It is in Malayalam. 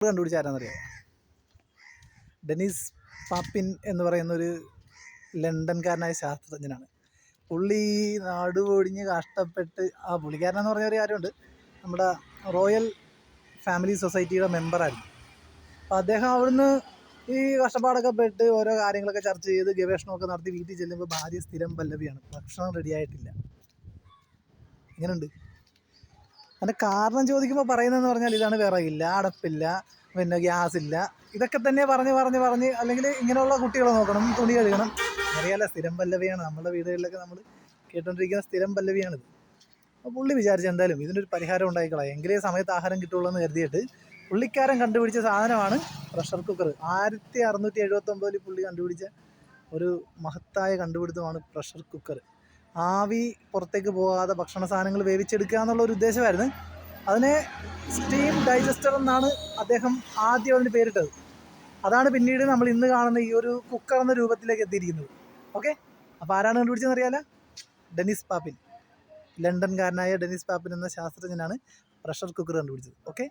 കണ്ടുപിടിച്ച ആരാന്നറിയാം? ഡെനിസ് പാപ്പിൻ എന്ന് പറയുന്നൊരു ലണ്ടൻകാരനായ ശാസ്ത്രജ്ഞനാണ്. പുള്ളി നാടുപൊടിഞ്ഞ് കഷ്ടപ്പെട്ട് പുള്ളിക്കാരനെന്ന് പറഞ്ഞ ഒരു കാര്യമുണ്ട്, നമ്മുടെ റോയൽ ഫാമിലി സൊസൈറ്റിയുടെ മെമ്പറായിരുന്നു. അപ്പോൾ അദ്ദേഹം അവിടുന്ന് ഈ കഷ്ടപ്പാടൊക്കെ പെട്ട് ഓരോ കാര്യങ്ങളൊക്കെ ചർച്ച ചെയ്ത് ഗവേഷണമൊക്കെ നടത്തി വീട്ടിൽ ചെല്ലുമ്പോൾ ഭാര്യ സ്ഥിരം പല്ലവിയാണ്, ഭക്ഷണം റെഡിയായിട്ടില്ല. ഇങ്ങനെയുണ്ട്. അതിൻ്റെ കാരണം ചോദിക്കുമ്പോൾ പറയുന്നതെന്ന് പറഞ്ഞാൽ ഇതാണ്: വിറകില്ല, അടപ്പില്ല, പിന്നെ ഗ്യാസ് ഇല്ല. ഇതൊക്കെ തന്നെ പറഞ്ഞ് അല്ലെങ്കിൽ ഇങ്ങനെയുള്ള കുട്ടികളെ നോക്കണം, തുണി കഴുകണം. അറിയാലോ, സ്ഥിരം പല്ലവിയാണ് നമ്മുടെ വീടുകളിലൊക്കെ നമ്മൾ കേട്ടുകൊണ്ടിരിക്കുന്ന സ്ഥിരം പല്ലവിയാണിത്. അപ്പോൾ പുള്ളി വിചാരിച്ച് എന്തായാലും ഇതിനൊരു പരിഹാരം ഉണ്ടായിക്കളാം, എങ്കിലേ സമയത്ത് ആഹാരം കിട്ടുള്ളൂ എന്ന് കരുതിയിട്ട് പുള്ളിക്കാരൻ കണ്ടുപിടിച്ച സാധനമാണ് പ്രഷർ കുക്കർ. 1679 പുള്ളി കണ്ടുപിടിച്ച ഒരു മഹത്തായ കണ്ടുപിടുത്തമാണ് പ്രഷർ കുക്കർ. ആവി പുറത്തേക്ക് പോകാതെ ഭക്ഷണ സാധനങ്ങൾ വേവിച്ചെടുക്കുക എന്നുള്ള ഒരു ഉദ്ദേശമായിരുന്നു. അതിനെ സ്റ്റീം ഡൈജസ്റ്റർ എന്നാണ് അദ്ദേഹം ആദ്യം അതിന് പേരിട്ടത്. അതാണ് പിന്നീട് നമ്മൾ ഇന്ന് കാണുന്ന ഈ ഒരു കുക്കർ എന്ന രൂപത്തിലേക്ക് എത്തിയിരിക്കുന്നത്. ഓക്കെ, അപ്പോൾ ആരാണ് കണ്ടുപിടിച്ചതെന്ന് അറിയാലോ? ഡെനിസ് പാപ്പിൻ. ലണ്ടൻകാരനായ ഡെനിസ് പാപ്പിൻ എന്ന ശാസ്ത്രജ്ഞനാണ് പ്രഷർ കുക്കർ കണ്ടുപിടിച്ചത്. ഓക്കെ.